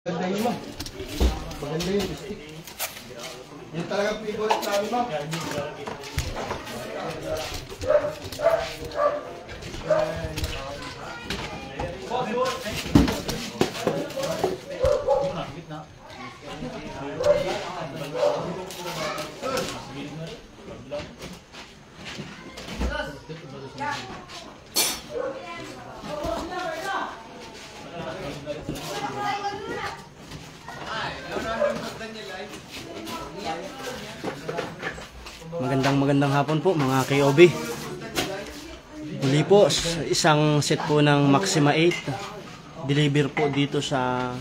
Maganda yun, ma'am. Maganda yun, stick. Yung talagang favorite namin, ma'am. Magandang hapon po mga KOB. Muli po isang set po ng Maxima 8 deliver po dito sa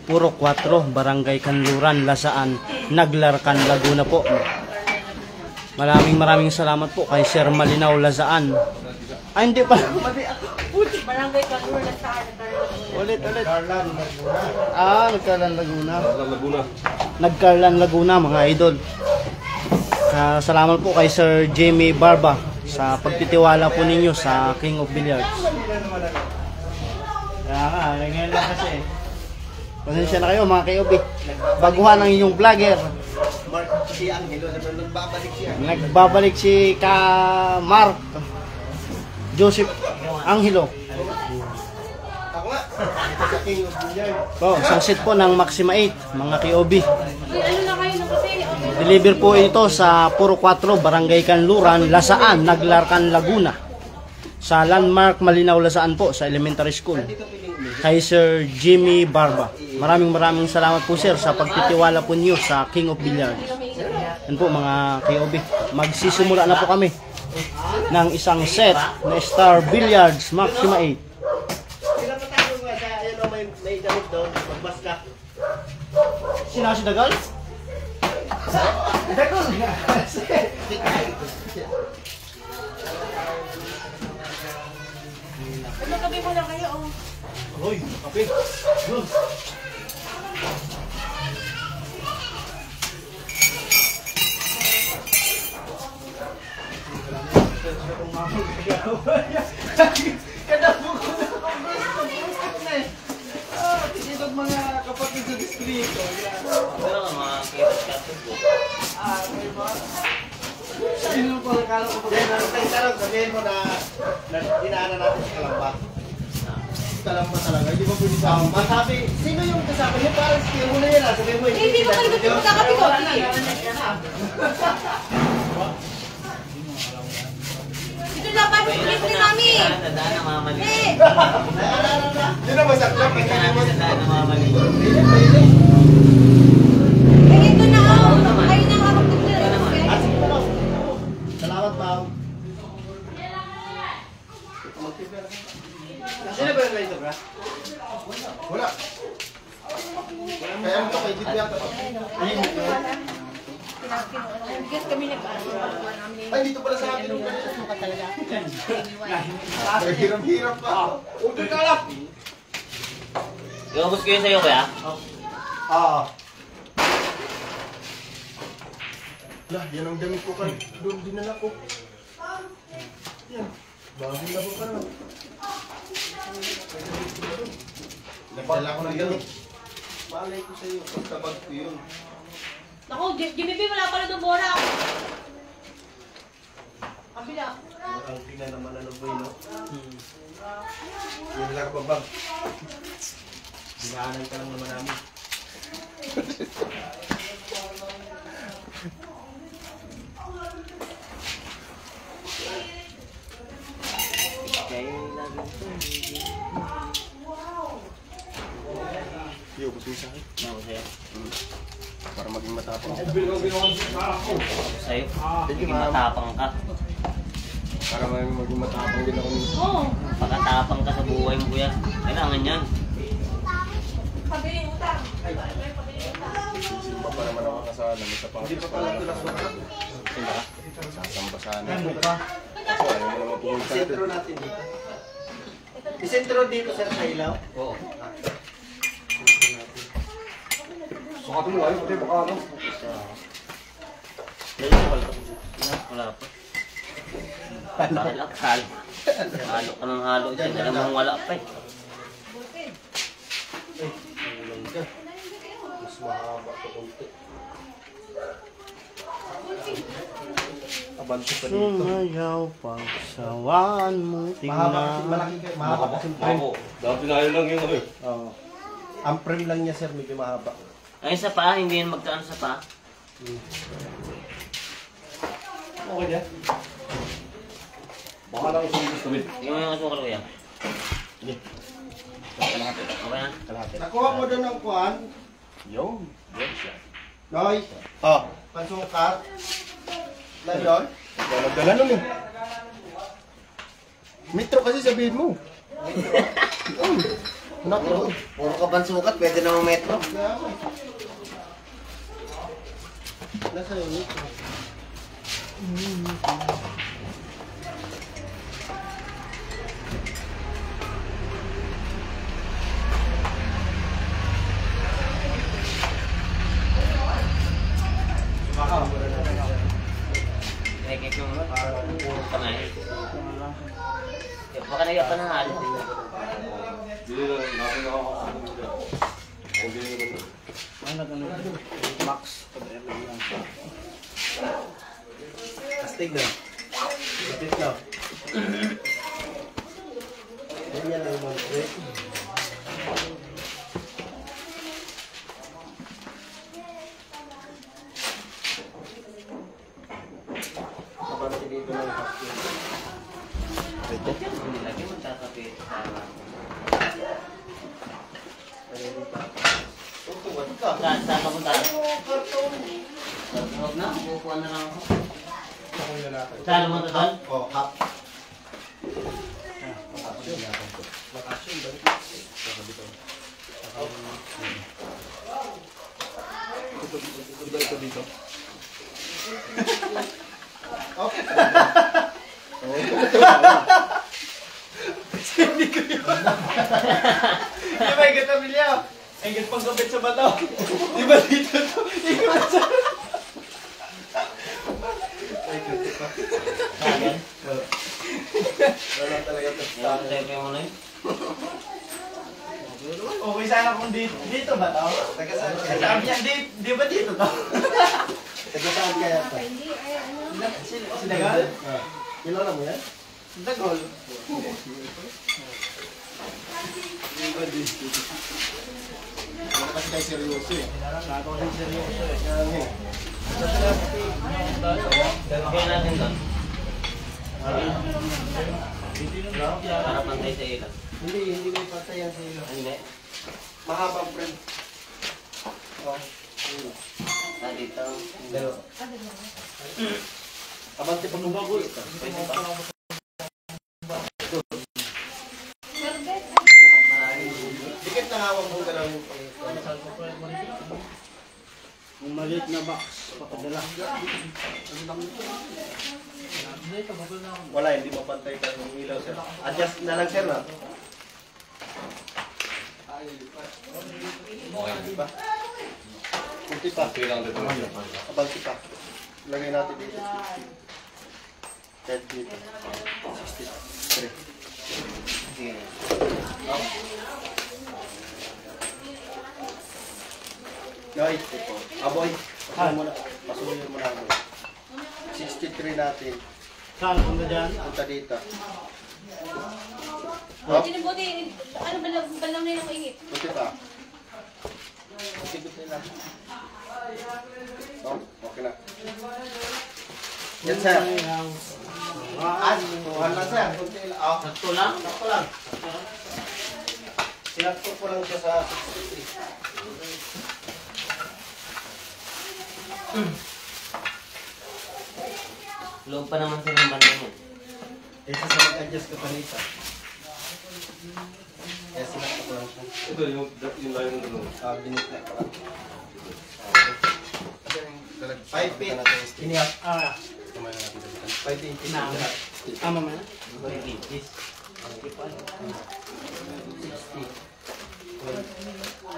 Puro 4, Barangay Kanluran, Lasaan, Naglarcan, Laguna po. Maraming salamat po kay Sir Malinaw Lasaan. Ay hindi pa. Barangay Kanluran, Lasaan. Ulit. Nagkarlan, Laguna. Nagkarlan, Laguna. Nagkarlan, Laguna mga idol. Salamat po kay Sir Jamie Barba sa pagtitiwala po ninyo sa King of Billiards. Kaya nga, ngayon lang kasi. Pasensya na kayo mga KOB. Baguhan ang inyong vlogger. Si Angelo, nagbabalik siya. Nagbabalik si Mark Joseph Angelo. Ako nga, ito sa King of Billiards. Isang set po ng Maxima 8 mga KOB. Ano na kayo na kasi? Deliver po ito sa Puro 4, Barangay Kanluran, Lasaan, Naglarcan, Laguna. Sa Landmark Malinaw, Lasaan po, sa elementary school. Kay Sir Jimmy Barba. Maraming salamat po sir sa pagtitiwala po niyo sa King of Billiards. Yan po mga KOB. Magsisimula na po kami ng isang set na Star Billiards Maxima 8. May damit doon, magbas ka. Sino si Dagal? Dagal nga. Magkabi mo na kayo. Hoy, kape. Good. Mga kapatid sa distrito. Pero mga kipas-kapas po. May ba? Sino po nakala ko pag sabihin mo na dinaanan natin si Kalamba? Kalamba talaga, hindi ba pwede sa masabi, sino yung kasama niyo? Parang skill mo na yan, sabihin mo. Hindi mo kayo magkakapi ko. Ito na pa, please ni Mami. Tandaan na mga mali. Yun na masaklap. Tandaan na mga mali. Ito na ako. Kayo na ako magtutulog. Salamat, ma'am. Sino ba yung light bra? Wala. Kaya mo ito kay Dibya. Bigas kami nag-aasawa namin. Ay, dito pala sa akin yung ganito. Suka talaga. Hirap-hirap pa. Utoy ka lang. Iubos ko yun sa'yo kuya? Lah, yan ang damit ko kan. Doon dinala ko. Yan. Bagong labo ka na. Nagdala ko ng damit. Malay ko sa'yo. Pagkabag ko yun. Naku, Jimmy B, wala pala doon Bora. Kabila. Ang tina naman ano boy, no? Yung lang pa bag. Dinaanan ka lang naman namin. Kaya yung lagi ito. Yo, gusto mo sa akin? Ako sa'yo. Para maging matapang. Sa'yo. Maging matapang ka. Para maging matapang din ako nito. Oo. Pagkatapang ka sa buhay mo kuya. Kailangan yan. Pabili utang. Simba pa naman ako kasala. May sa pangit pa pala. Simba ka? Sasamba sana. Kaso ayaw mo naman pumunta. Isentro natin dito. Isentro dito sir sa ilaw? Oo. Sukatin mo ayaw. Pati baka ano? Wala pa. Halo. Halo ka ng halo dyan. Alam mong wala pa eh. Mas mahaba ito kunti. Abanti pa dito. Sumayaw pagsawaan mo Mahaba, tingnan. malaki kayo. Mahaba kasi frame. Dati na lang yung ano eh. Oo. Ang frame lang niya sir, medyo mahaba. Ay, sa paa, hindi yan magkaan sa paa. Okay niya. Baka lang isang gusto mo. Tingnan mo yung asukal kuya. Okay na? Kalahati. Nakuha mo doon ng kuhan. Yung. Yan siya. Noy. Oh. Pansukat. Na yun. Dala nun eh. Metro kasi sabihin mo. Naku. Puro ka bansukat, pwede namang metro. Nasa yun metro. Rekit yung kamay. Baka naiyak ka ng halos. Hindi na, natin nakakasunod dyan. Hindi naman. Max. Astig na. Astig na. Ganyan lang yung mga Abanti dito ng vacuum. Ito. Hindi lagi magkakapit. Tutuwad ka. Saan ka punta? Huwag na, bukuan na lang ako. Ako yung lalaki. Saan mo ito doon? Oh, half. Bakasyon, balik. Ito dito. Oh. Hindi ko yun. Di ba yung katamilya? Ang git pang kapit sa bato. Di ba dito to? Ikot sa... Ay, kutit pa. Saan? Wala talaga ito. Yung tepe mo na yun? Okay sana kung dito ba to? Taga saan Sabi kaya? niya, di ba dito to? Taga saan kaya ito? Hindi, ay ano. Sinagal? Kilala mo yan? Dagol. Wala kasi kayo seryoso eh. Ako rin seryoso eh. Yan eh. Kaya natin doon. Para pantay sa ilang. Hindi may patay yan sa ilo. Hindi. Mahabang friend. Oh. Ah, dito. Pero, abante pa mong bago ito. Pwede pa. Sorbet. Dikit na hawak mo galaw. Yung maliit na box, papadala. Wala, hindi mapantay ka ng ilaw sir. Adjust na lang sir na. Kunti pa. Kunti pa. Okay lang dito. Abante pa. Lagay natin dito. Head dito. 63. Noy, aboy. Pasuyin mo na ako. 63 natin. Saan? Punta dyan? Punta dito. Hindi buti, ano balang na yung ingit. Kunti pa. Sigot nila. Oh, okay na. Yan sir. Tuhan lang sir. Kunti lang. Oh, Sakto lang? sakto lang. Sinakto ko lang siya sa 63. Loob pa naman sila ng banda niyan. Eh, sa mag-adjust ka pa nito. Kaya sinakto ko lang siya. Ito yung line ng ano. Binitla ko lang. 5 feet. Iniyap. 5 inches. Na. Tama mo na? 20 inches.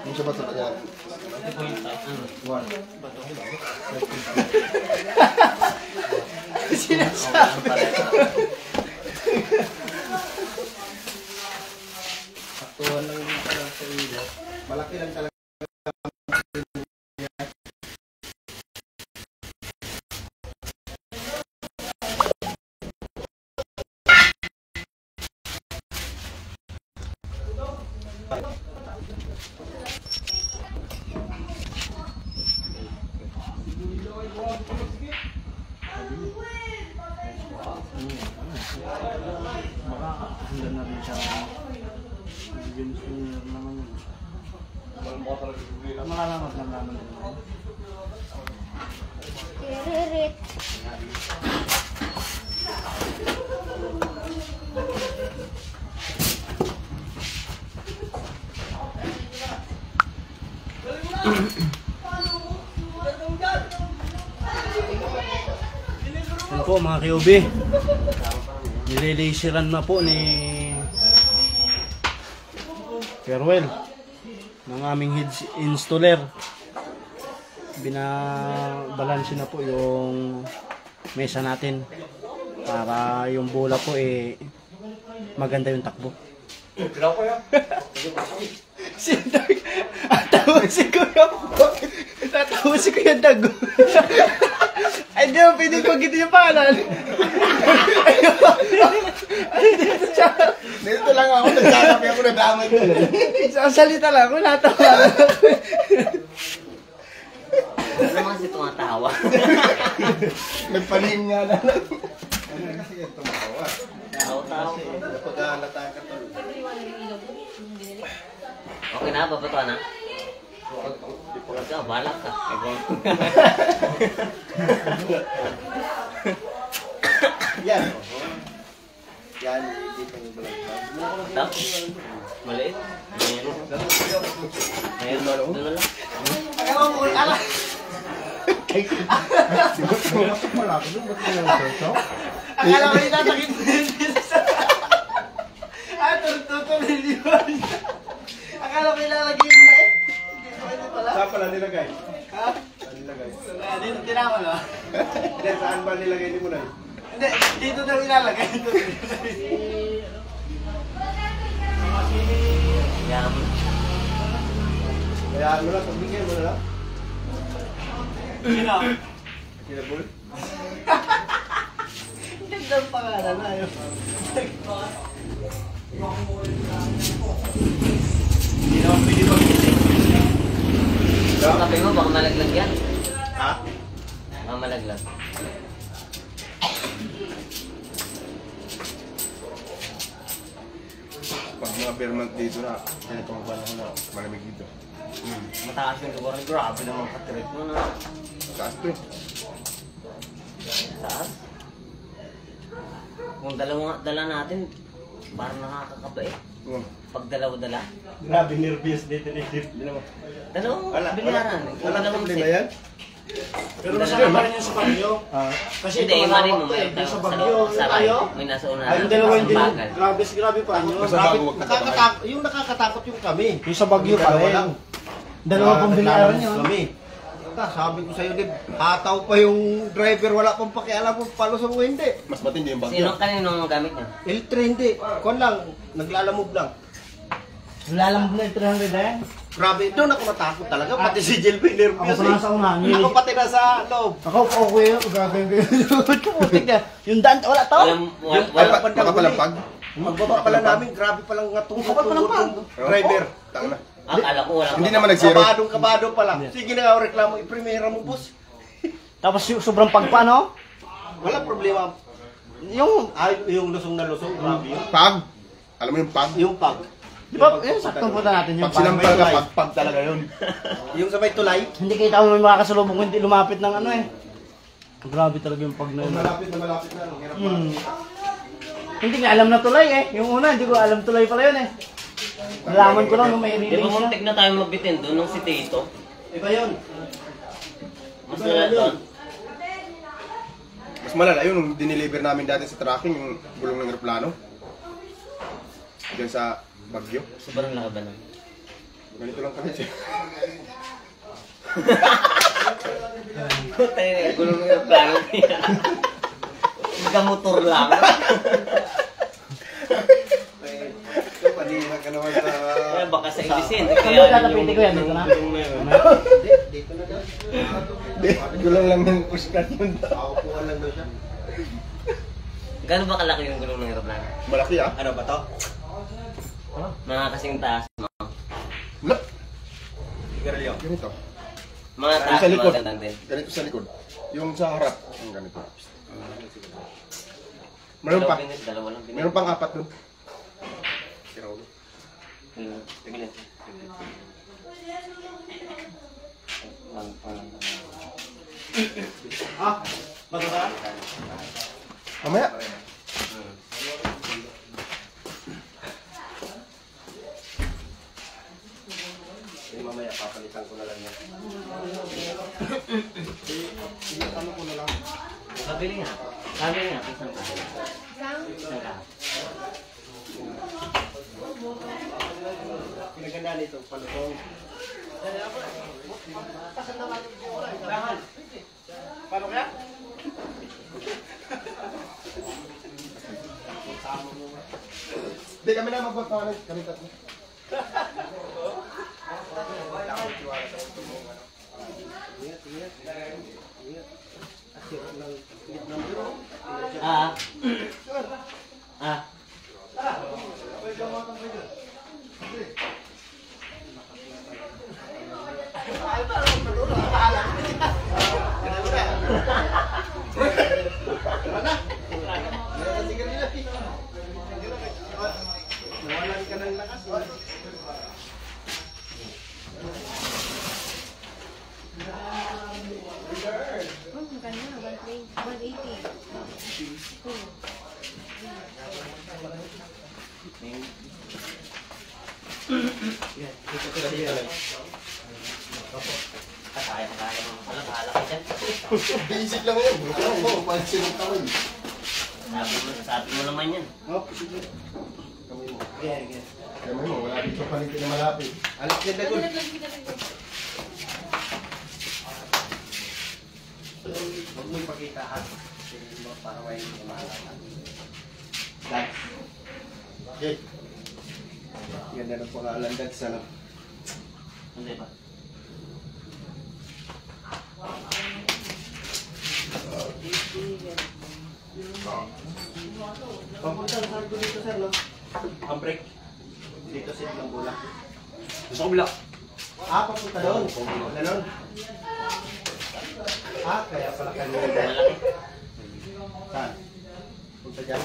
Yung sa bato niya. 20.5. Ano? 1. Sinasabi. Saktuhan lang yung pala sa ilo. Malaki lang talaga. Handa na rin siya. James Jr. naman yun. Malalamat lang naman yun. Tiririt. Yan po mga QB. Nililisiran na po ni Farewell ng aming head installer. Binabalansin na po yung mesa natin para yung bola po maganda yung takbo. Natawa si Kuya po. Natawa si Kuya Dago. Ay, di ba pwede ko gito yung pangalan? Dito lang ako, nagkakapi ako, nadamay ko. Isang salita lang ako, natawa. Ano kasi tumatawa? Nagpalim nga na lang. Ano kasi yung tumawa? Tawa-tawa. Pag-alata ka to. Okay na, babatuan na. Ikaw, balak ka. Yan. Yan, dito yung balagtag. Tapos, maliit. Mayroon. Mayroon. Doon na lang. Akala ko yung tatakit mo yun dito sa... tutuloy yun. Akala ko yung lalagay mo na Hindi pwede pala. Saan pala nilagay? Ha? Saan nilagay? Dito tinawal ba? Hindi, saan ba nilagay ni Munay? Hindi, dito daw ilalagay. Yaman. Kaya ano na, pagbigyan mo na lang. Sino? Kinabul? Ganda ang pangalan na yun. Yung kape mo, baka malaglag yan. Ha? Baka malaglag. Pag mga permanent dito na, ganito ang panahon na malamig dito. Mataas yung lugar. Grabe naman katrip mo na. Taas to. Taas. Kung dala natin, parang nakakakabait. Pag dalawa-dala. Grabe, nervous dito ni Dip. Dalawang Wala bilyaran. Dalawang problema set. yan. Pero masaya pa rin yung sa Bagyo. Kasi Hindi, ito mali mo. malawak May eh. Sa sa Bagyo, loob, sa tayo. right. May nasa una. Ay, yung dalawa hindi. Bagal. Grabe pa nyo. Basta bago wag Nakakatakot, yung nakakatakot yung kami. Yung sa Bagyo pa Dalawa rin. lang. Dalawa pang bilyaran yun. Kami. Sabi ko sa'yo, Dip, hataw pa yung driver, wala pang pakialam kung palusong o hindi. Mas matindi yung bagyo. Sino kaninong gamit niya? L3 hindi. Kung lang, naglalamove lang. Lalamog na yung 300 eh. Grabe, doon ako natakot talaga. Pati si Jill Bay, nervous Ako pa nasa unahan. Ako pati nasa loob. Ako okay yun. Gagawin ko yun. Putik na. Yung daan, wala to. Wala. Makapalampag. Pagbaba pala namin, grabe palang Bakal palang pag. driver. Tanga na. Akala ko wala. Hindi naman nag-zero. Kabado pa lang. Sige na nga, reklamo, iprimera mo, boss. Tapos yung sobrang pagpa, no? Wala problema. Yung lusong na lusong, grabe yun. Pag. Alam mo yung pag? Yung pag. Di ba, yun, saktong punta natin yung Pag sinampal ka, pag talaga yun. Yung sa may tulay. Hindi kita mo may makakasalubong kung hindi lumapit ng ano eh. Grabe talaga yung pag na yun. Malapit na. Hirap na. Hindi nga alam na tulay eh. Yung una, hindi ko alam tulay pala yun eh. Nalaman ko lang nung may Di ba release na. muntik na tayo mabitin doon nung si Tito? Iba yun. Mas nila doon. Mas malala yun, nung dineliver namin dati sa tracking, yung gulong ng aeroplano. Diyan sa Bagyo. Sobrang laki ba nun? Ganito lang kami siya. Tayo na gulong ng plano niya. Nagkamotor lang. Panira ka naman sa... Kaya baka sa ibisin. Ano tatapitin ko yan dito na? Dito na daw. Gulong lang ng pushcart yun. Nakakuha lang daw siya. Gano'n ba kalaki yung gulong ng aeroplano? Malaki ah. Ano ba to? Mga kasing taas mo. Look! Sigarilyo. Ganito. Mga Yung taas, sa likod. mga gandang din. Ganito sa likod. Yung sa harap. Yung ganito. Meron pa. Dalawa lang binis. Meron pang 4 dun. Tigilin. Maganda? Mamaya. Mamaya papalitan ko na lang yan. Kabili nga. Kabili nga. Isang kabili. Isang ka. Pinaganda nito, palutong. Paano kaya? Hindi kami na magpagpapalit. Kami tatlo. Ah. Ah. Nawalan ka ng lakas. Oh, maganda. 180. Kaya mo pala ka dyan. Basic lang yan. Oo, pansin ng kamay. Sabi mo naman yan. Kamay mo. Yeah. Kamay mo, wala dito paligid na malapit. Alis ka na dun. Huwag mo ipakita ha. Para may mahalata. Dads. Okay. Ganda ng pangalan, Dads. Ano? Hindi ba? Papunta saan ko dito, sir, no? Handbrake. Dito sa ng bola. Gusto ko block. Papunta doon. Wala doon. Kaya pala kanina. Malaki. Saan? Punta dyan.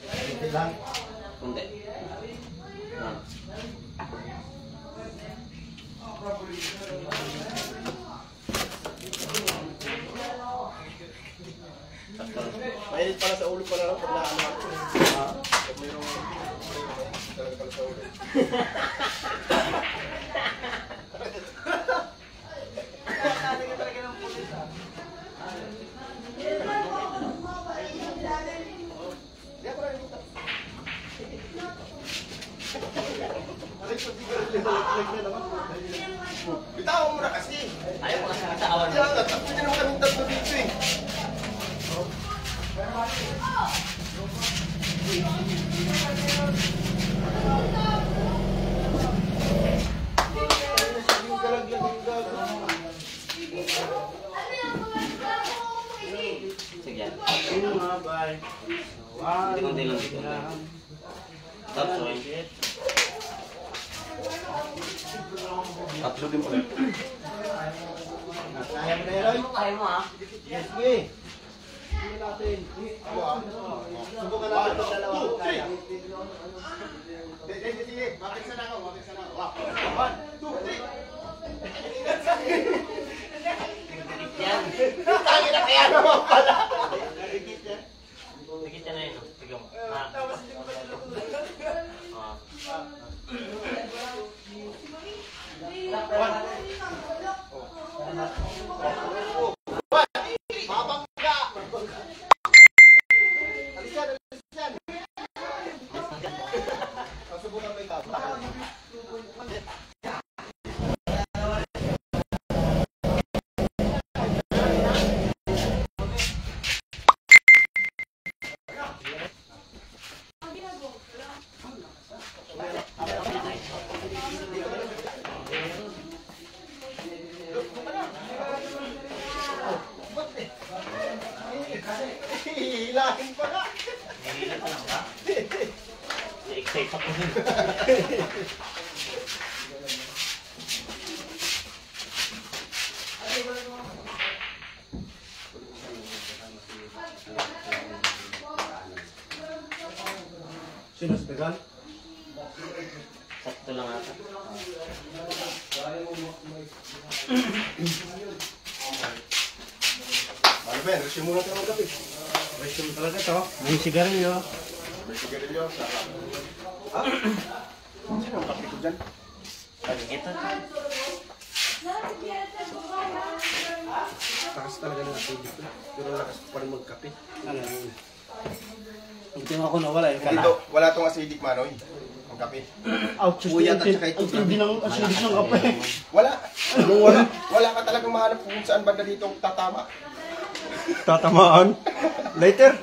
Hindi lang. Hindi. Ah. Mainit pala sa ulo pala lang pag naano ako. Pag mayroong talaga pala sa ulo. Bitawan mo na kasi. Ayaw ko kasi katawan mo. Kaya nga, tapos din naman kaming tatlo dito eh. Sige. Bye. Hindi lang dito. Tapos, okay. Tatlo din pala. Kaya mo na yan. Kaya mo ah. Sige. Sige natin. Subukan natin itong dalawa. Kaya. Sige, bakit sana ako? Bakit sana ako? 1, 2, 3. Yan. Tangin na kaya naman pala. Dikit yan na yun. Sige mo. Ah. Babangga! Alisan! Subukan mo ikaw. Hihilahin pa na! Nahihilan ka lang ba? Na-excite ako dun. Sinasagal? Sakto lang ata. Ano ba yan? Resume muna tayo magkape. Resume talaga to. May sigarilyo. May sigarilyo. Ha? Sino ang kape ko dyan? Ito. Takas talaga ng asin dito. Pero lakas ko pa rin magkape. Ano yun? Hindi ako nawala yung Dito, wala tong acidic manoy. Ang kape. Ouch, Buyat at saka ito. ang tindi ng acidic ng kape. Wala. Wala. Wala ka talagang mahanap kung saan banda dito tatama. Tatamaan. Later.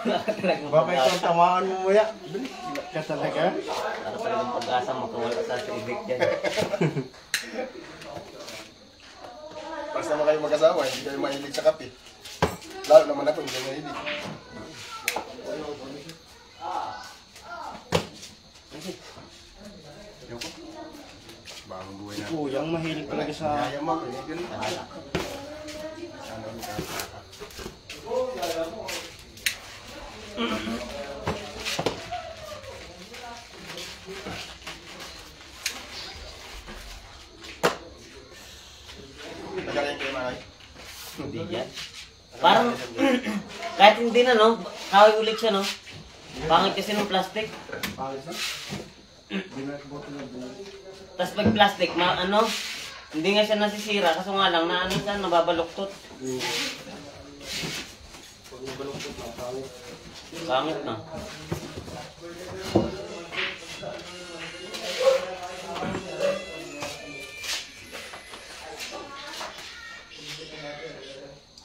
Bakit Bakit kung tamaan mo muya? Ka talaga? Para talagang pag-asa makawala sa tribik dyan. Basta naman kayo mag-asawa, hindi kayo mahilig sa kape. Lalo naman ako, hindi mahilig. Ayoko. Bagong buhay na. Kuyang mahilig talaga sa... Yayamak, eh. Ganun. Sana ang kakaka. Nagaling kayo manay? Hindi yan. Parang, kahit hindi na no, kahoy ulit siya no. Pangit kasi ng plastic. Tapos pag plastic, hindi nga siya nasisira. Kaso nga lang, na ano siya, nababaluktot. Pangit na.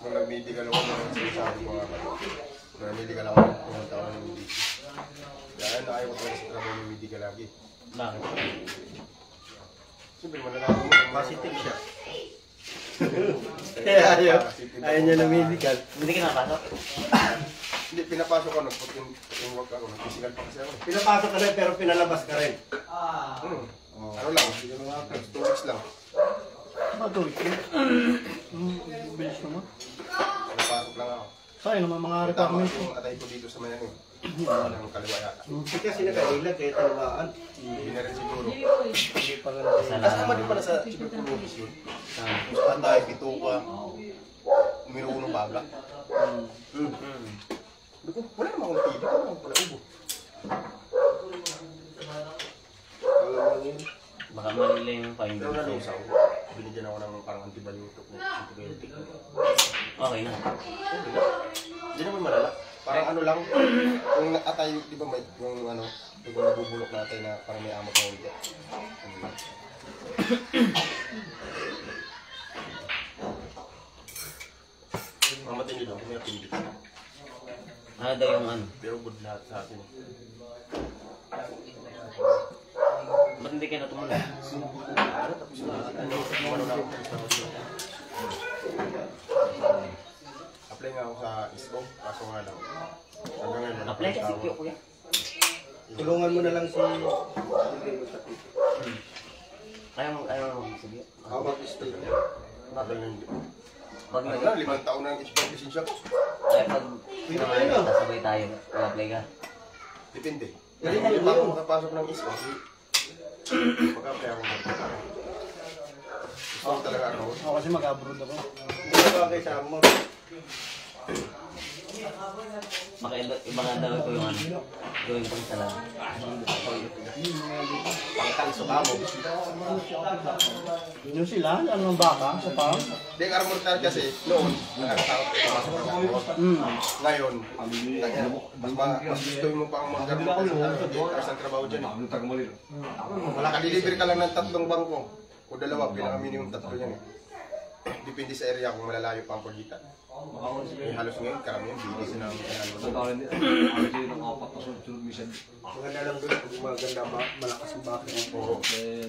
Nung nag-medical ako ng sinasabi ko nga kayo. Nung nag-medical ako, pumunta ako ng medical. Kaya ayaw ko talaga sa trabaho ng medical lagi. Bakit? Siyempre, malalaman mo. Positive siya. Kaya ayaw niya na medical. Hindi ka napasok? Hindi, pinapasok ako, nag-put in work ako, nag-physical pa kasi ako. Pinapasok ka rin pero pinalabas ka rin. Ano lang, 2 weeks lang. Matuloy ko. Bilis naman. Pinapasok lang ako. Sa'yo naman mga Tama requirements ko. yung atay ko dito sa Mayan eh. Ang kaliwa yata. Kasi nakailag kaya tawaan. Hindi na rin siguro. Hindi pa nga Kasama din pala sa tuberculosis yun. Kung saan tayo, bituka, numero 1 baga. Wala naman akong TV, wala naman pala ubo. Baka malila yung Pero findings. nalusaw, binigyan ako ng parang antibiotic na antibiotic. Okay na. Hindi naman malala. Parang ano lang, kung atay, di ba may, yung ano, yung nabubulok natin na parang may amot na ulit. Mamatay nyo daw, may napindit. Ano daw yung ano? Pero good lahat sa atin. Ba't hindi ka na tumulong? Ano, tapos na, ano lang ako. Apply nga ako sa ISO, kaso nga lang. Hanggang ngayon, wala Apply pang kasi tawag. kyo kuya. Tulungan mo na lang si... Ayaw mo sige. Ako mag-stay. Bakit hindi? Pag Ano lang, 5 taon na ang lisensya ko. ay pag sasabay tayo, apply ka. Depende. Kasi hindi pa ako makapasok ng ISO. Mag-apply ako ng gusto ko talaga ano. Ako kasi mag-abroad ako. Hindi na bagay sa mo. Iba nga daw ito yung ano, gawin pang salamat. Pangkalso ka mo. Yun sila, ano ng baka sa farm. Hindi, karamortal kasi noon, nakatakot ko pasok ng armor. Ngayon, mas gusto mo pang mag-armor kasi ang trabaho dyan. Deliver ka lang ng 3 bangko o 2, pinaka-minimum 3 yan eh. Depende sa area kung malalayo pa ang pagitan. Eh, halos ngayon, karamihan, bigis na ang pinalo. Maganda lang doon, kung maganda, malakas ang baka. Oo. Kasi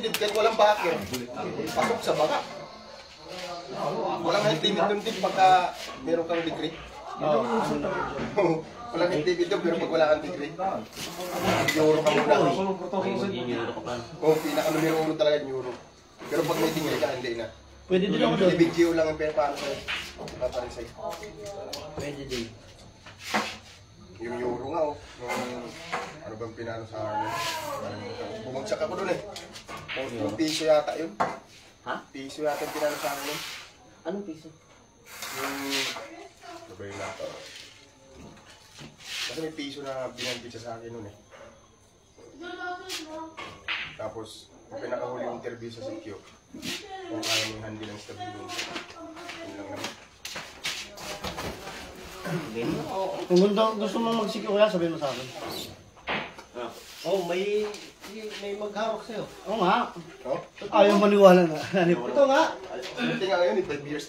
kahit walang bakit, pasok sa baka. Walang height limit doon din pagka meron kang degree. Walang height limit doon pero pag wala kang degree, euro ka muna. Yun yung pa. Oo, pinaka-numero 1 talaga yung euro. Pero pag may degree ka, hindi na. Pwede din ako doon. Ibig geo lang ang pera paano sa'yo. Paparin sa'yo. Pwede din. Yung euro nga oh. Ano bang pinano sa akin? Bumagsak ako dun eh. Yung piso yata yun. Ha? Piso yata yung pinano sa akin yun. Anong piso? Yung... Ano ba yun nato? Kasi may piso na binanggit siya sa akin nun eh. Tapos, yung pinakahuli yung interview sa CQ, kung kaya mo yung handi ng stabil yun. Yun lang naman. Kung gusto mo mag-secure yan, sabihin mo sa akin. Oh, may maghawak sa'yo. Oo nga. Oh? Ayaw maniwala na. Ito nga. Buti nga ngayon, 5 years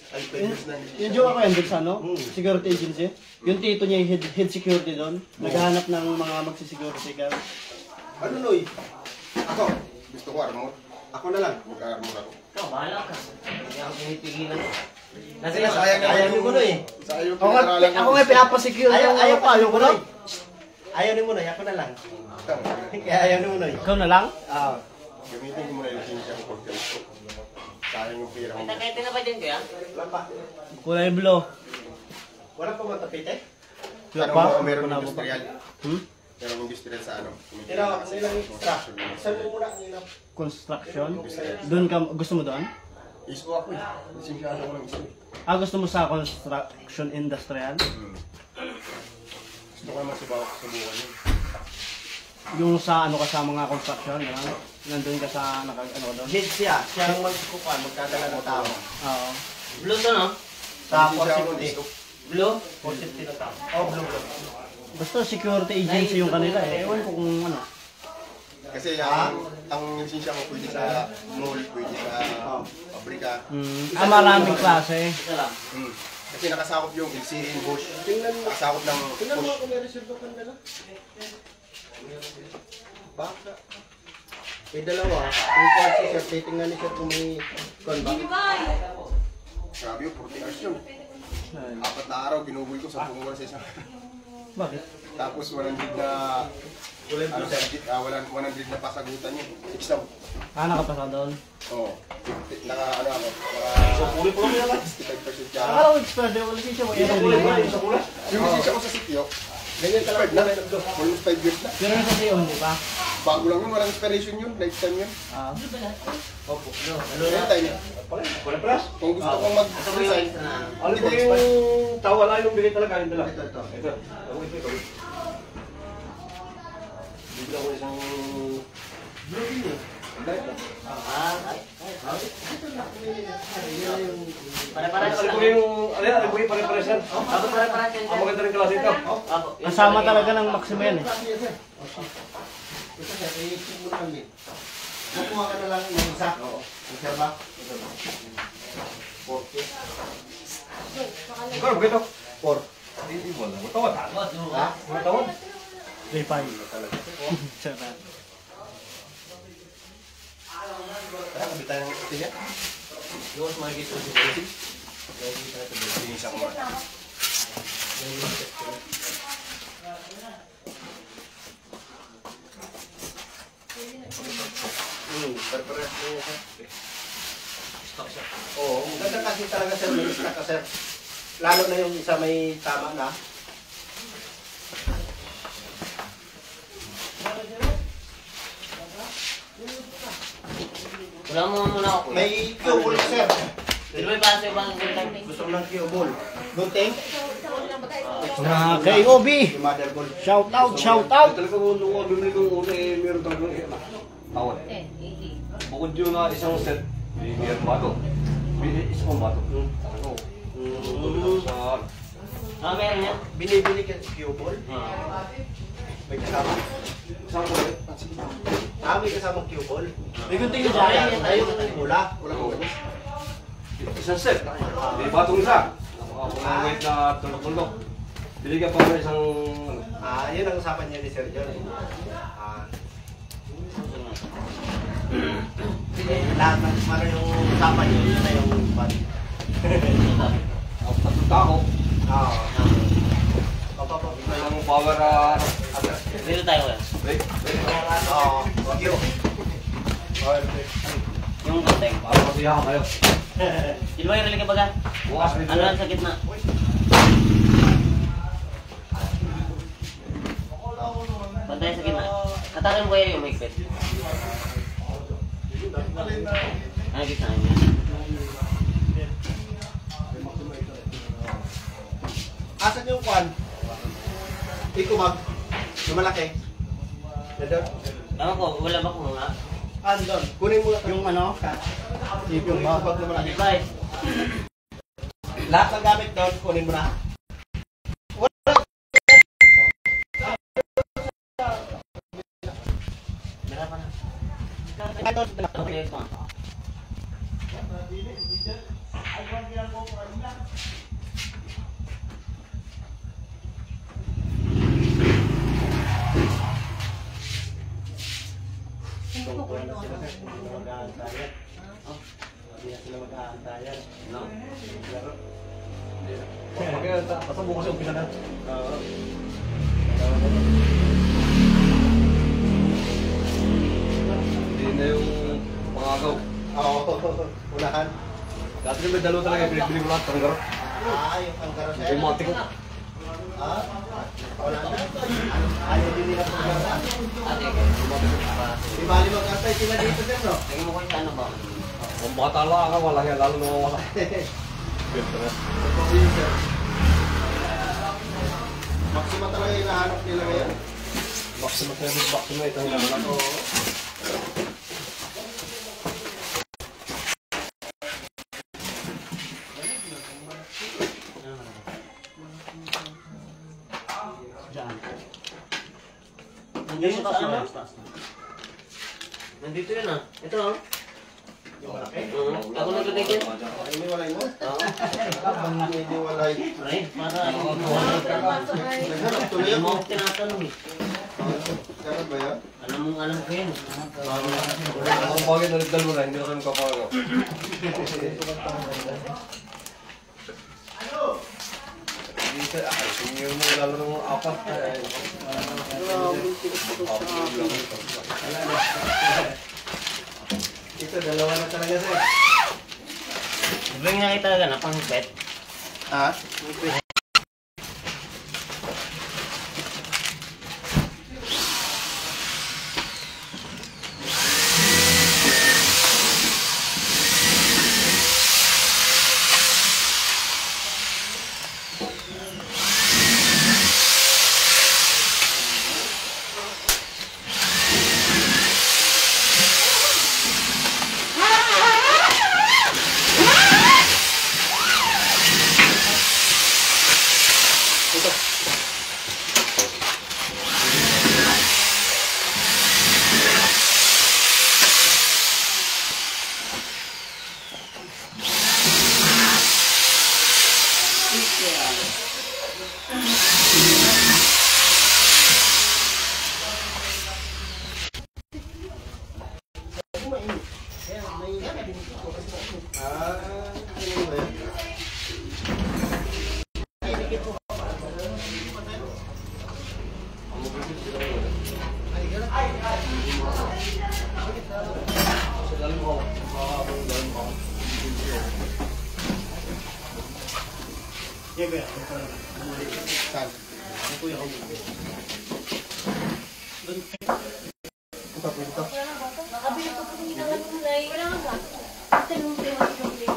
na. Yung jowa ko yan doon sa ano? Security agency. Yung tito niya yung head security doon. Naghahanap ng mga magsisecurity ka. Ano, Noy? Ako, gusto ko armor. Ako na lang. Mag-armor ako. Ikaw, bahala ka. Hindi ako pinipigilan. Kasi Sayang naman Ayaw mo, Noy. Sayang yung Ako nga, pinaralan ko. ako nga pinapasecure yung Ayaw pa, ayaw ko na. na. Ayaw ni mo, Noy. Ako na lang. Kaya ayaw ni mo, Noy. Ikaw na lang? Ah. Gamitin ko muna yung lisensya ko pag gusto. Sayang yung pira ko. may takete na ba dyan, kuya? Wala pa. Kulay blue. Wala pa matapite? Wala Tanong pa? mo kung meron Wala pa. industrial. Hmm? Meron industrial sa ano. Pero, kasi lang yung extra. Sabi mo muna ang ilaw. Construction. Doon ka, gusto mo doon? Isko ako eh. Lisensyado ko lang isko eh. Gusto mo sa construction industrial? Gusto ko naman subukan yun. Yung sa ano ka sa mga construction, gano'n? Nandun ka sa ano doon? Head siya. Siya ang magkukuhan. Magkadala ng tao. Oo. Blue to, no? Sa Lisensya ako 450. isko. Blue? 450 na tao. Oh, blue. Basta security agency yung kanila eh. Ewan ko kung ano. Kasi ang lisensya ko pwede sa mall, pwede sa pabrika. Maraming klase. Ito lang. Kasi nakasakop yung LCN Bosch. Tingnan mo. Nakasakop ng Tingnan mo Bosch. kung may reserve ka dala. Baka. May dalawa. Yung kwan si Sir, titingnan ni Sir kung may kwan ba? Grabe yung 40 hours yun. 4 na araw, ginubuy ko sa oras sa isang. Bakit? Tapos 100 na... Ano, 100 na pasagutan yun. 6 na. Nakapasa doon. Oo. Naka, ano ako, So, puli po lang yan. 65% siya. Akala ko expired yung lisensya mo. Yan ang Sa pula. Yung lisensya ko sa sityo, Ganyan talaga. expired na. Almost 5 years na. Pero yung sa Sion, di ba? Bago lang yun, walang expiration yun. Lifetime yun. Opo. Lifetime yun. Wala plus? Kung gusto kong mag-resign, Ano po yung tawala yung bigay talaga? Yung dala. Ito. Ito. Dito ako isang... Pare-pare ko lang. Pare-pare yan. Ako pare-pare yan. Ang maganda rin klase ito. Ako. Kasama talaga ng Maximo yan eh. Ito sir, i-check mo lang din. Kukuha ka na lang yung isa. Oo. Isa ba? Ito ba? 40. Bakala. Ito. 4. Hindi mo lang. Matawad. Ha? Matawad? 3-5 talaga. Sarap. kaya kabitan ng tinya. Iwas makikita sa building. Linis ako mga. Pare-pare mo yun sir. Oo, maganda kasi talaga sir. May stock ka sir. Lalo na yung isa may tama na. Wala mo muna ako. May cue-ball sir. Di ba yung paso yung bang gunting? Gusto mo ng cue-ball. Gunting? Mga KOB! Yung mother ball. Shout out, shout out! Talaga kung nung bibili kong una eh, meron talagang tawad. Bukod yun na isang set, meron bato. Isa pang bato. Ano? Sa... Meron yan. Binibili ka cue-ball? May kasama? Isang kulit. May kasamang cue-ball? May gunting yung Ay, dyan. ay, yung mula. Wala ko. Isang set. May batong isa. Mga weight na tulok-tulok. Binigyan pa ako isang... Yun ang usapan niya ni Sir John. Lahat ng para yung usapan niyo, yun na yung body. Tatlong tako. Isang power... Dito tayo kuya. Wait. Wagyo. Yung gunting. Para masiyahan kayo. Di ba yung religa baga? Bukas rin Ano lang sa gitna? Atakan mo kaya yung mahigpit. Ay, kita niya. Asan yung kwan? Ikumag. Yung malaki. Nandun? Tama ko, wala ba kung nga? Andun. Kunin mo Yung ano? yung ikumag na malaki. Advice. Lahat ng gamit doon, kunin mo na. Meron pa na. Ito, Okay, pa. Hindi na sila mag-aantayan. No. Kaya basta bukas yung pinana. Hindi na yung pangagaw. Oo, unahan. Dati na may dalawa talaga, pinibili ko lahat, tanggaro. Yung pangkaro sa'yo. Yung mati ko. Wala na. Ayaw din nila pangkaro. Ate, Di bali mag-antay sila dito din, no? tingin mo ko yung ano ba? Kung bata lang ka, wala yan, lalo na wala. Maxima talaga yung nahanap nila ngayon. Maximum service, maximum ito yung naman. Oo. Diyan. Nandiyan sa ano? Taas na. Nandito yun ah. Ito ah. Yung malaki. Ako naglagay dyan. Iniwalay mo? Oo. Iniwalay. Aray, para Naghanap tuloy Alam mo ako. ako tinatanong eh. Ganun ba yan? Alam ko yun. Ang bagay na nagdalo na, hindi na kami kapagaw. Hindi siya, senior mo, lalo na mga apat. Ito, dalawa na talaga sir. Bring na kita na pang pet. Ha? Nakabili ko po ng gulay. Wala nga ba? Tanong tayo ang gulay.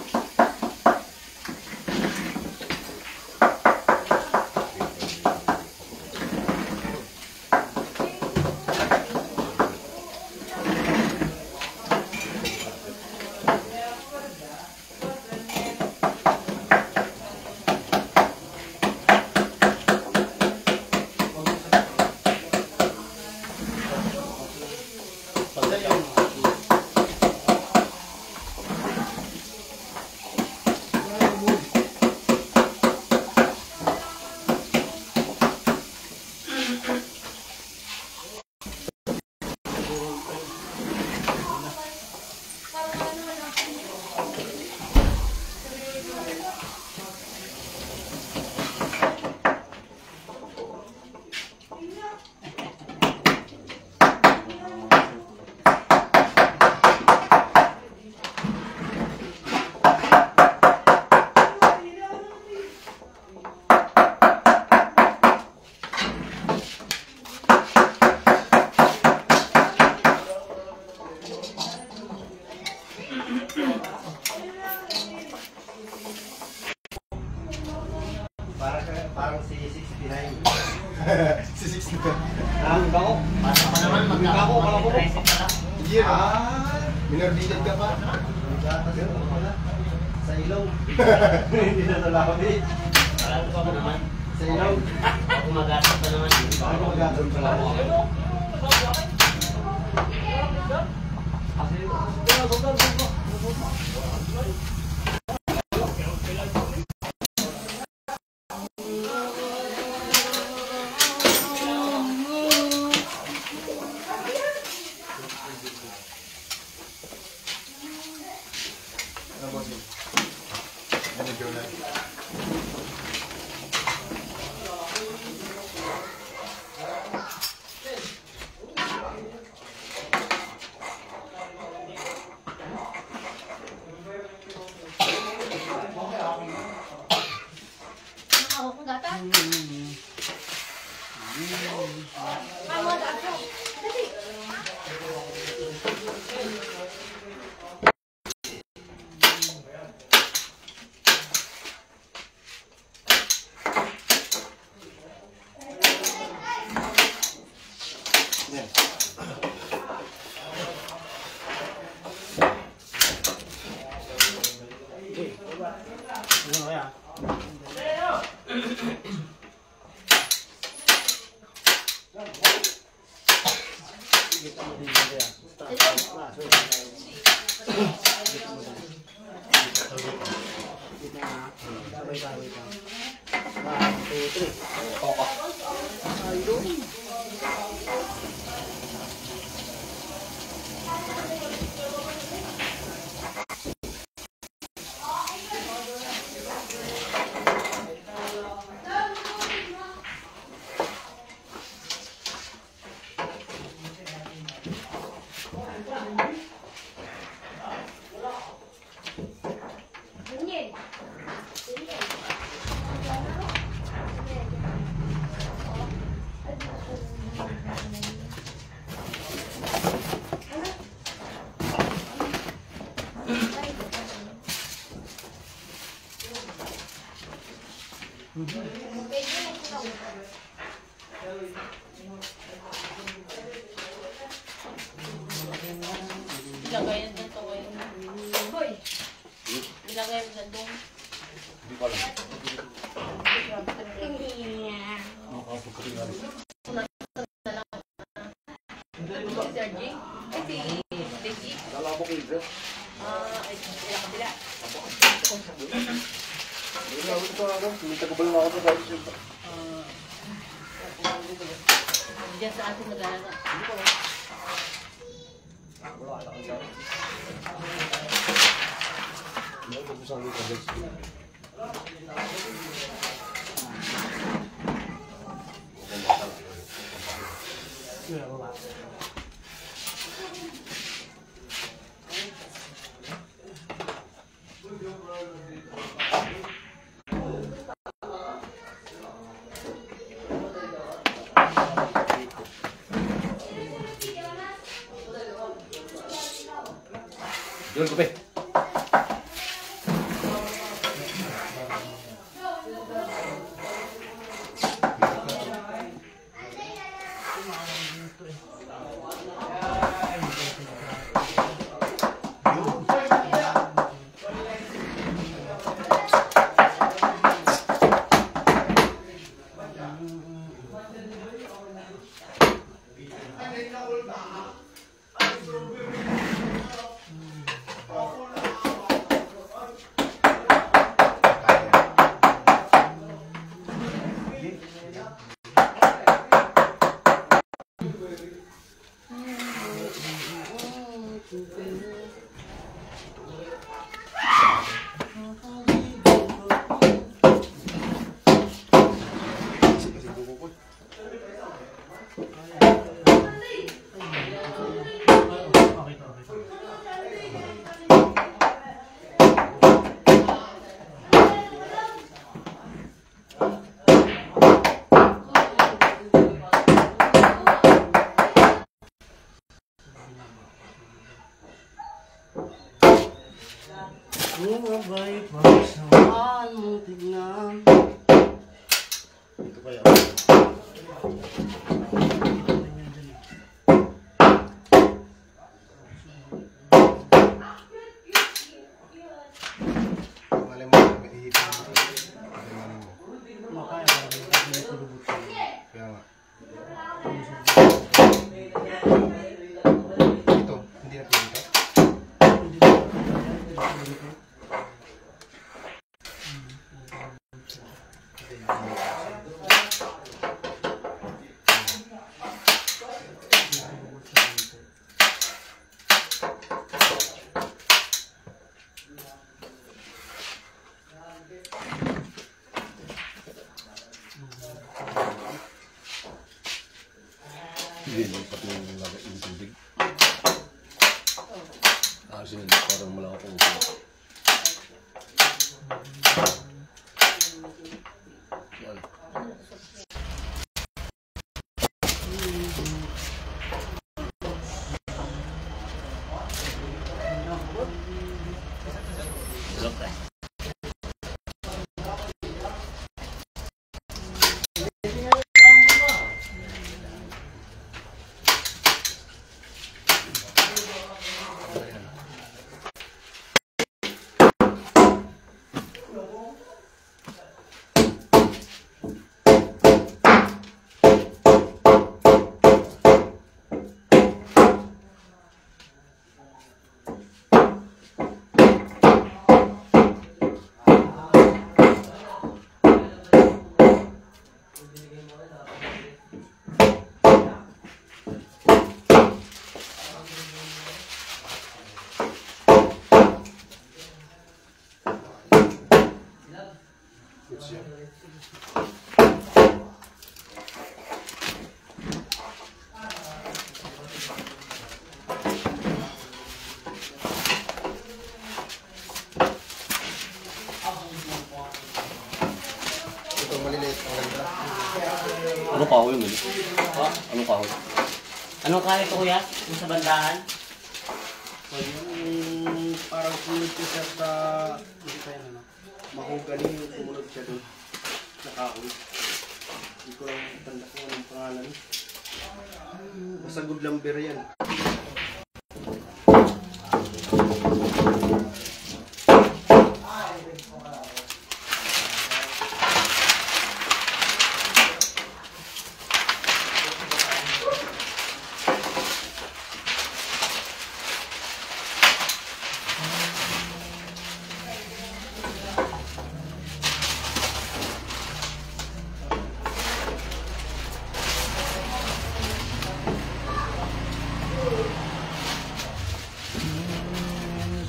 Kako. Basta pa naman, Kako, kala ko. mag-tricep ka lang. Minor detail ka pa. Sa ilaw. Hindi na nalaman eh. Wala pa pa naman. Sa ilaw. Ako mag-atas pa naman. Ako magagawin pala mo. Ano boss? Ano yun na? Nakahok ng gata. Kamu ada ako. Dali. Ano kaya? Ganyan. Ilagay yan dito ngayon. Hoy! Ilagay mo dyan doon. Si Sergi? Ay, si Digi? Ay, sila kabila. Diyan sa atin nag-aaral. Yun, kape. Lumabay pa sa maan mo tignan. Ito pa yan. Kasi parang malaki ko. Yan. Ito maliliit ang ganda. Ano kahoy yun? Ano kahoy? Anong kahoy to kuya? Yung sa bandahan? Yung parang sumunod ko siya sa, hindi pa yan ano, mahogany yung sumunod siya doon. Sa kahoy. Hindi ko lang tanda ko anong pangalan. Basta good lumber yan.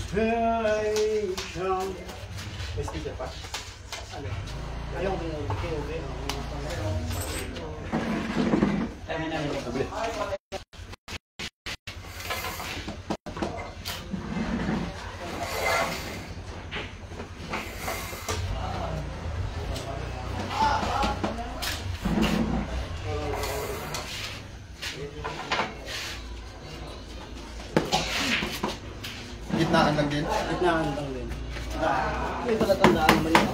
Inspiration. May sticker pa? Ano? Ayaw ko yung okay. Sabi. Gitnaan lang din. Gitnaan lang din. May palatandaan naman yun.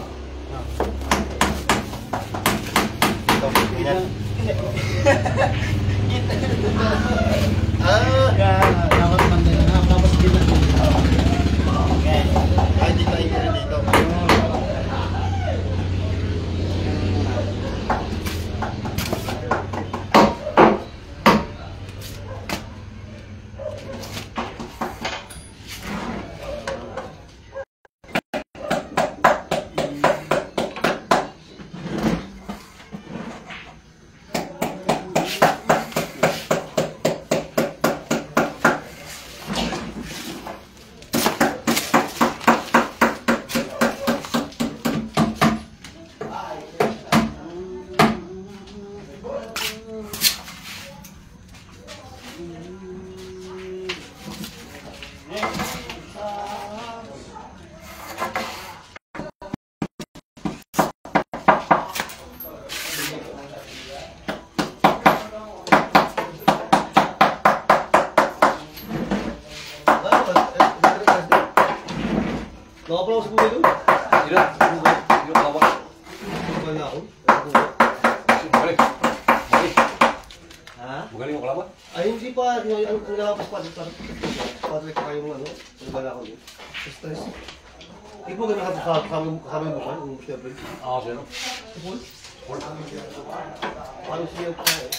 Ito, ganyan. Yan, dapat panday na. Tapos gitnaan. Ay, gitnain ko rin dito. Nakapalaw sa buhay doon? Ilan? Ilan kawan? Wala ako. Magaling. Magaling. Ha? Magaling yung kalaban. Ay, hindi pa. Ang nalapas pa. Patrick pa yung ano. Wala ako doon. Stress. Hindi po ganun kasama yung bukan. Yung siyempre. Ah, siya no? Parang siya pa eh.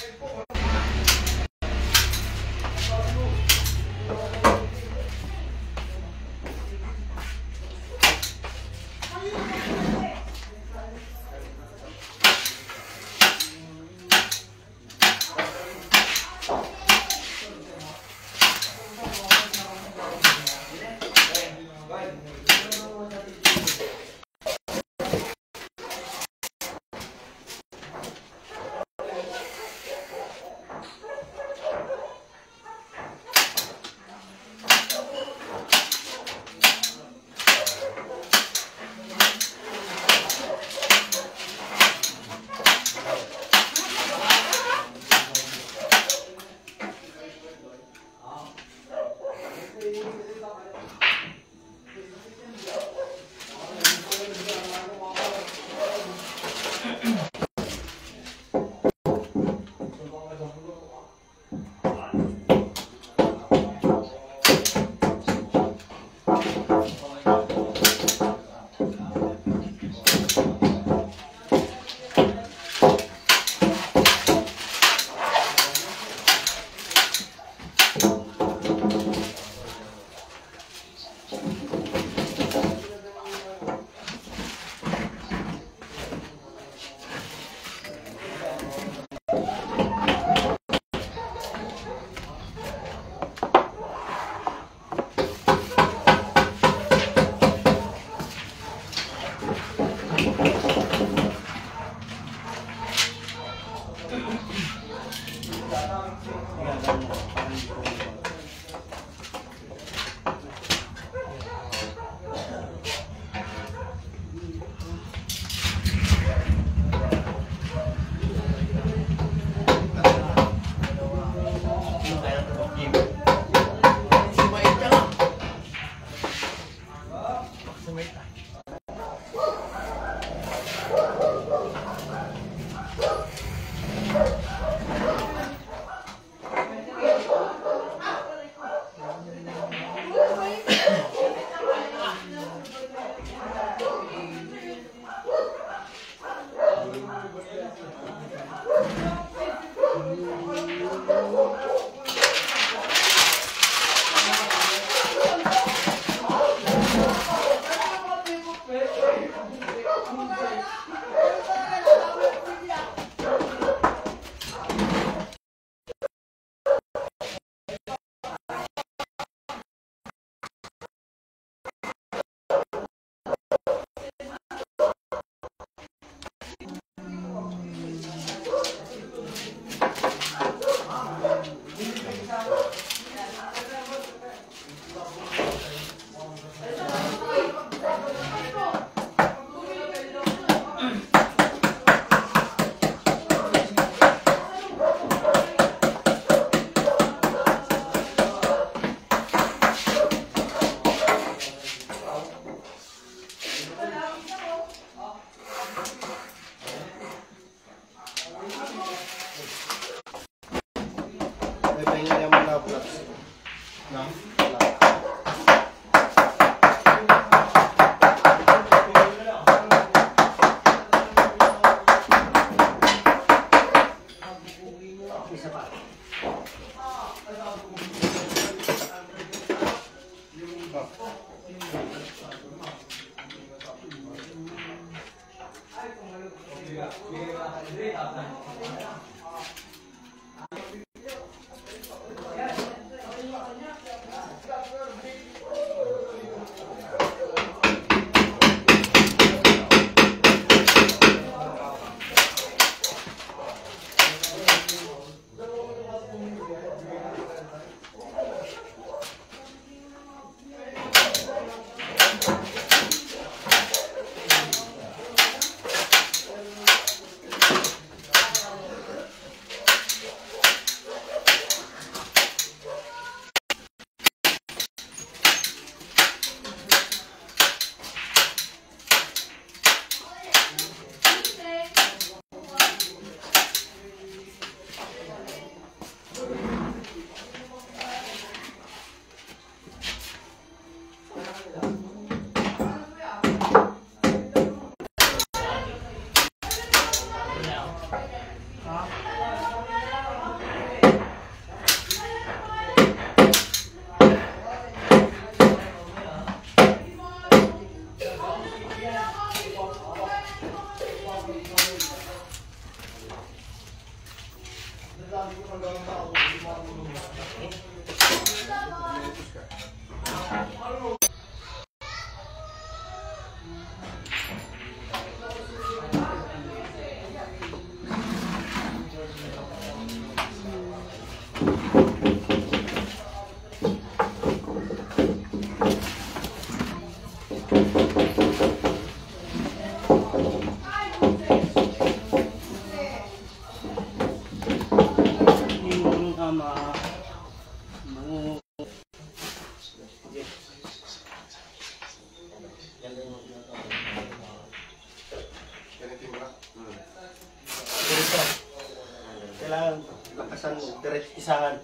Kailangan lakasan mo, direct isahan.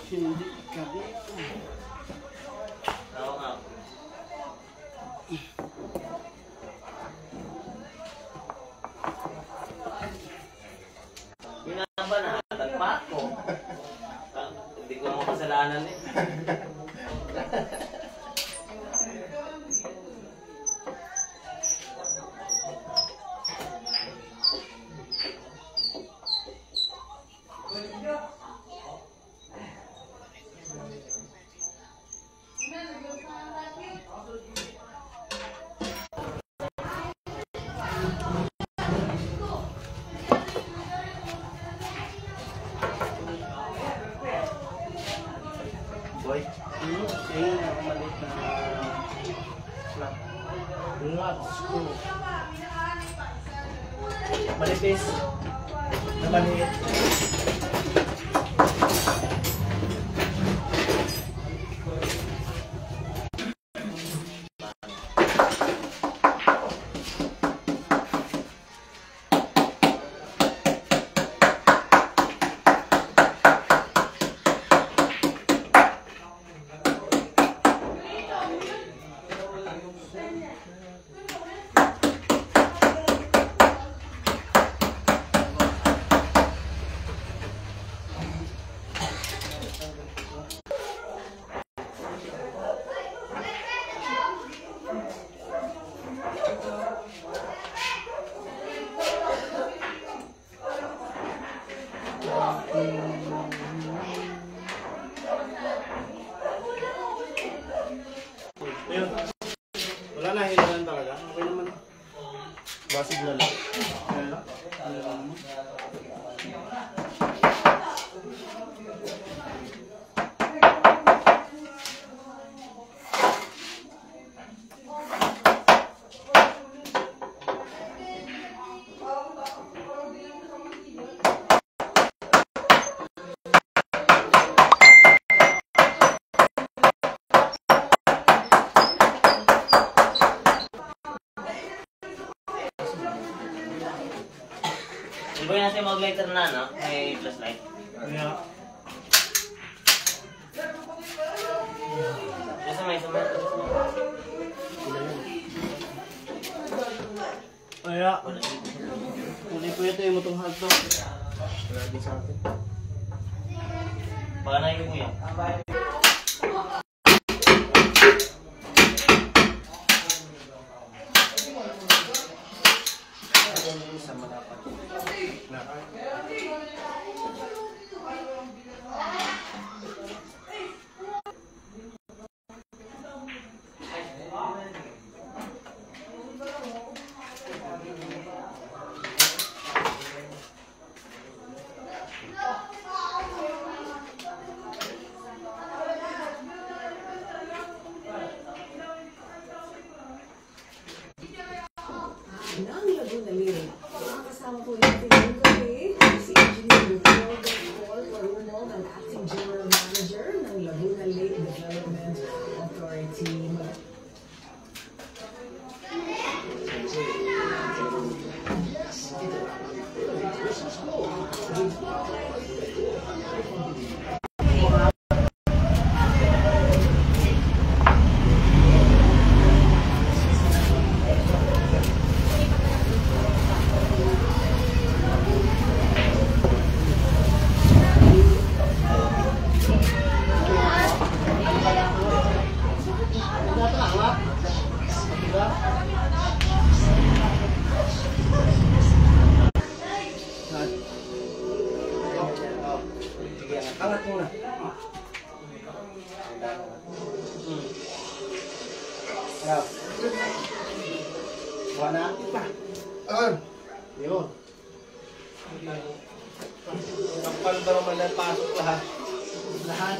Hindi ka dito. Oo nga. Ginaba na, tagpa ko. Hindi ko naman kasalanan eh. Boy, ayun ang maliit na flat. Flat screw. Malipis. Na maliit. Di ba yung nasa yung mag-lighter na, no? May flashlight. Yeah. Samay. Kaya, uli ko ito yung motong halto. Baka naibig mo yan. Nang Laguna Lyric, makakasama po natin yung gabi si Engineer Paul Paruno, ng Acting General Manager ng Laguna Lake Development Authority. Angat mo na. Ayan. Wala na. Yun. Kapal ba naman ang pasok lahat? Lahat.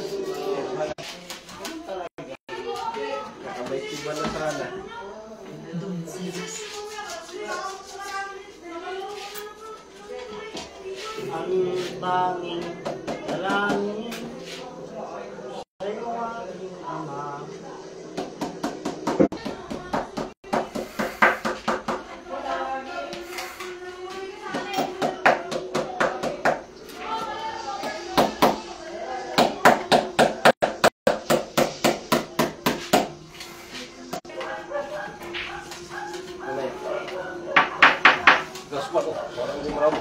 Kakabay tiba na sana. Ang banging dalangin sa'yo aking ama. Gas pa to. Parang hindi marami.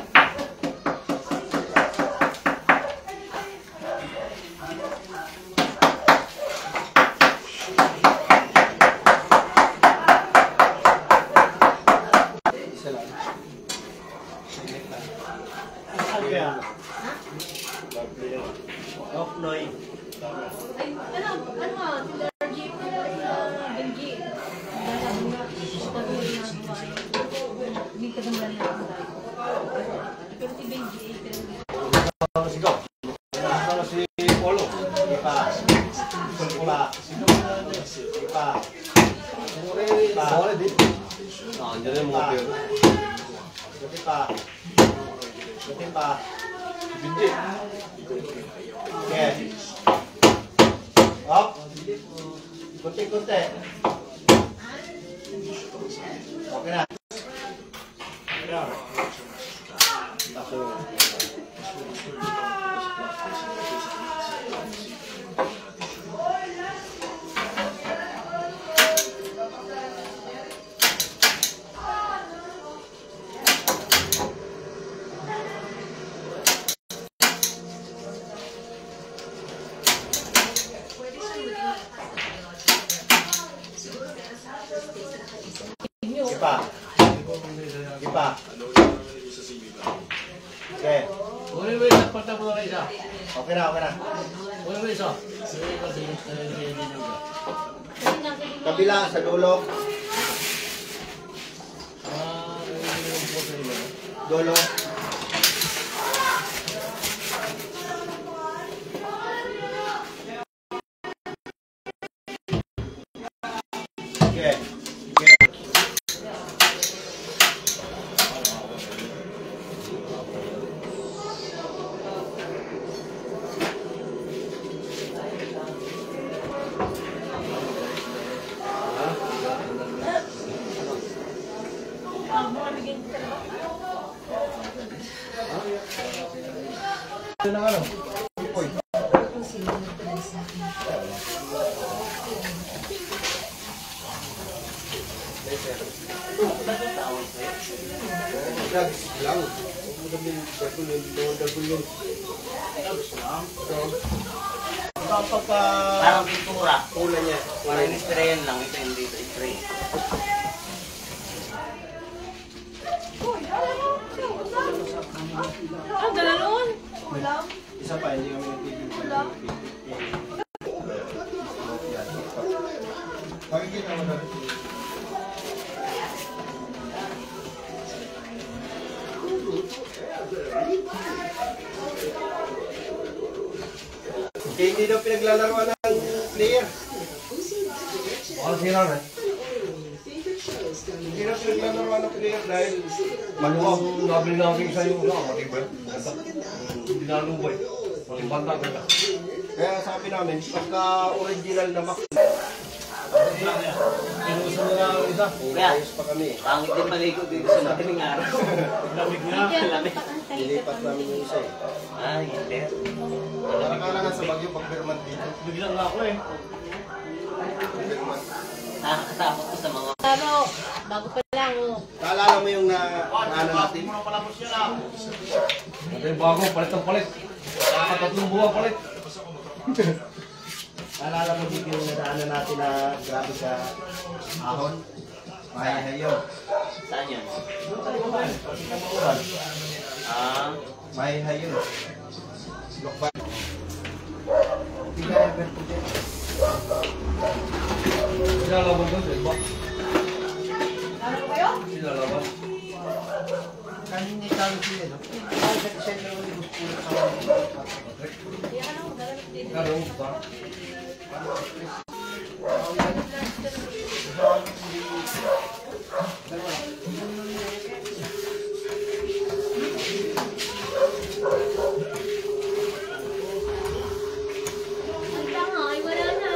Kaya, off noy. Ay, ano, Sir Jeep, Benji. Dahil nga, pag-uwi na ang bahay. Hindi ka naman lang ang bahay. Pero si Benji, Sigaw. Ano si Polo? Ipa. Ipa. Ipa. Sorry, di. Andiyan na yung mga pera. Ipa. Ipa. Binji. Okay. Up. Kunti-kunti. Okay na. Ipa. Ipa. Okay. Okay na, okay na. Kabila, sa dulo. Dulo. Okay. Ito na ano? Uy. Drugs lang. Kapag Parang pintura. kulay niya. Parang in-sprayan lang. Ito hindi ito in-spray. Ah, gano'n? Isa pa, hindi kami nagpipil. Makikita mo na. Kaya hindi daw pinaglalaroan ng player. Baka sira na. Hindi na pinaglalaroan ng player dahil Maluwag, nabili namin sa'yo. Matibay. Ganda. Hindi nalubay. Malimbang na ganda. kaya sabi namin, pagka original na Mac, Pinuso mo na ang isa. Kuya, ayos pa kami. pangit din maligo dito sa madaling araw. Lamig na. Lamig. Nilipat namin yung isa eh. Ah, hindi. Nakakala nga sa Baguio pag Vermont dito. Biglang nga ako eh. Vermont. Nakakatakot ko sa mga... Pero, bago pa lang, oh. Naalala mo yung ano natin? Ito yung bago, palit ang palit. Nakakatatlong buwan palit. Naalala mo dito yung nadaanan natin na grabe sa ahon? Mahihay yun. Saan yun? Kamuuran. Ah, Mahihay yun. Lokban. Hindi ever po dyan. Sinalaban doon, di ba? Ano ba kayo? Sinalaban. Kanina talo sila, no? Ay, sa December mo yung gusto sa Hindi, ano, magalang dito. Karong ba? Ang tanga, ay wala na.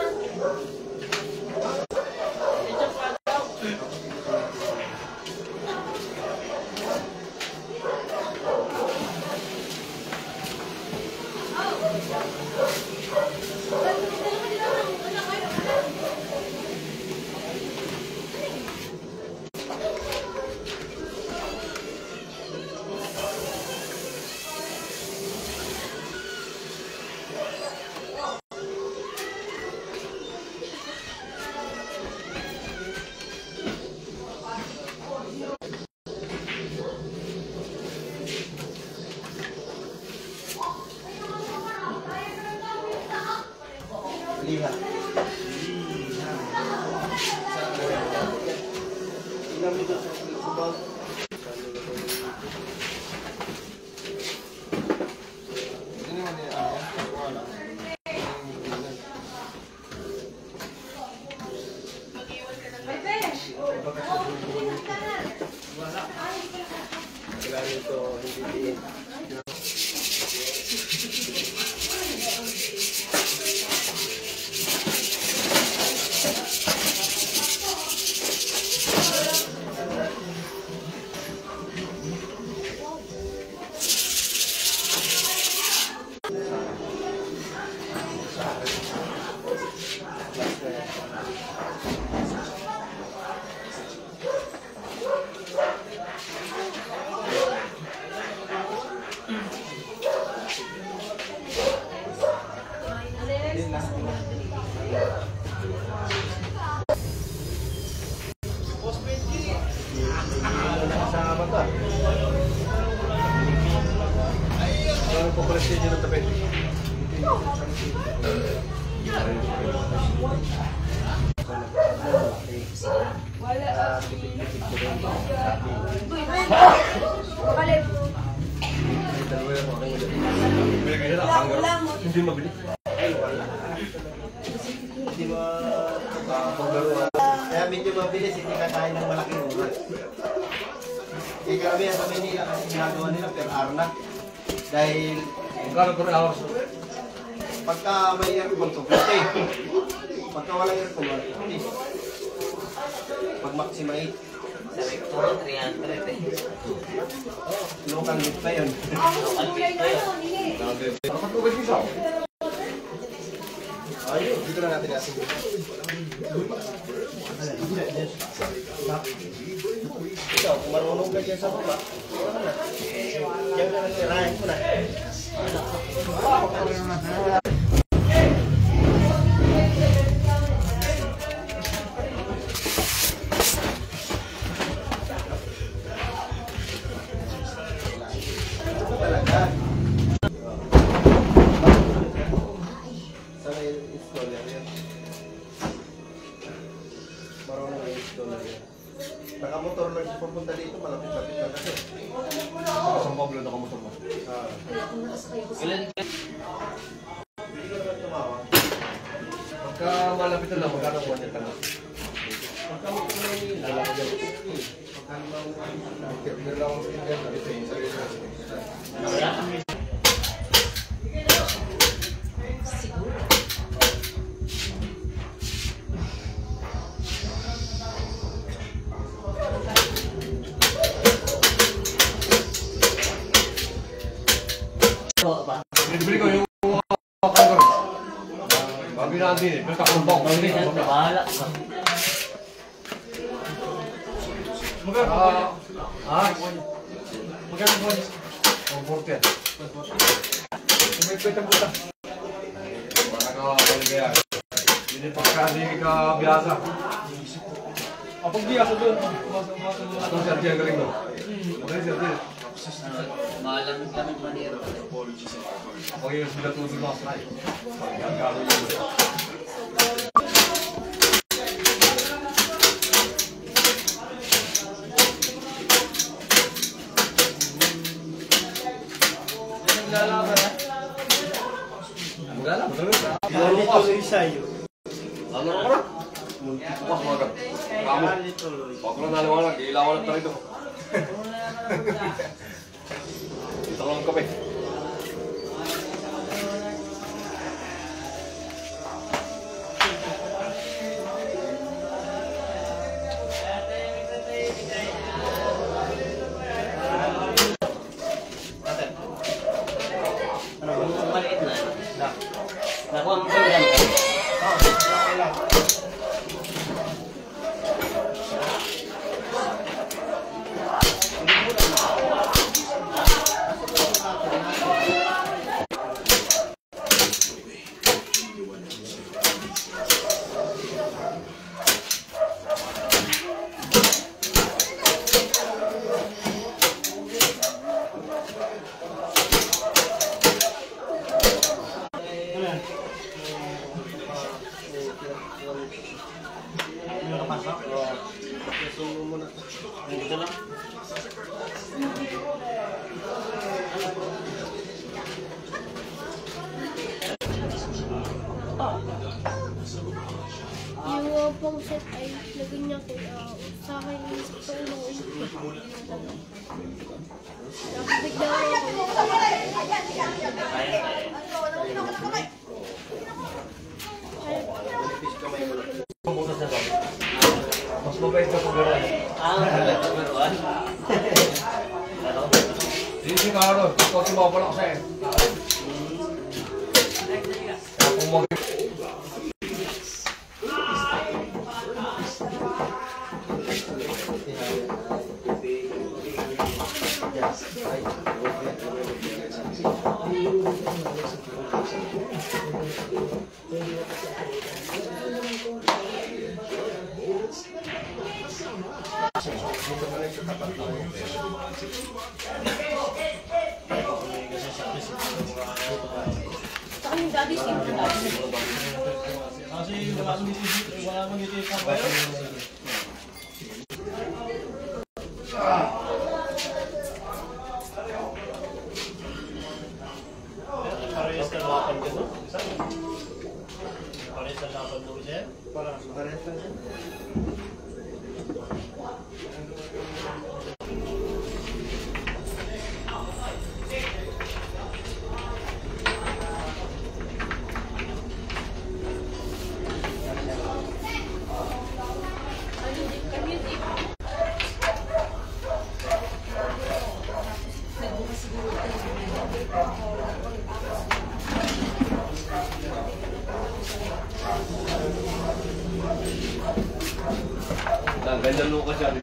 liha. Tingnan mo doon sa subang. Ano po pala siya ng tapete? Hindi mabili. Hindi mo kaya medyo mabilis, hindi kakain ng malaking urat. Kaya grabe yan sa Manila kasi ginagawa nila per hour na. Dahil Magkano ko na hours? pagka may aircon to 50. Pagka walang aircon, 150. Pag maxima 8. Sabi ko, puro 300 eh. Local meat na yun. Local meat pa yun. Dapat ubay isaw. Ayun, dito na natin asin. Ikaw, kung marunong ka dyan sa baba, wala na. Diyan na natirahin mo na. Talaga. Sana yung installer yan. Marunong yung installer yan. Nakamotor lang siya pupunta dito, malapit-lapit na kasi. Sa Pablo na kamusta mo. Ilan ka? Hindi ka naman tumawag. Pagka malapit na lang, magkano mo niya ka na? Pagkamotor na yung ilala ko dyan. Meron lang akong tingnan na ito yung sarili natin. Bili ko yung kangaroo. Bago natin eh, pero kakumbok. Bahala ka. Magkano po niya? Ang 40. Kumipit ang puta. Para ka paligaya. Hindi pagka hindi ka biyasa. Pag biyasa doon, atong Sergio galing doon. Okay, Sergio. Malamig kami maniro. Ako yung sila tuloy mga sakay. Ang gano'n yun. Magala, magala. Yan tuloy sa'yo. Ano ka? Muntik ko mas maga. Kamu. Wag ko na naliwanag, ilawan na tayo ito. Ito lang kape. Maliit na. Nakuha mo program. Dito lang. Yung pang set ay lagyan niya ko sa akin sa ulong ito. Tapos bigla ako. Mas mabait ka pag gano'n. Meron. Hindi si Carlos, ikaw si Mawapala ko sa'yo. Kung mag- Saka yung daddy simple daddy. Parehas na lapan ka no? Parehas na lapan mo siya? Parehas lang siya. May lalo ka siya.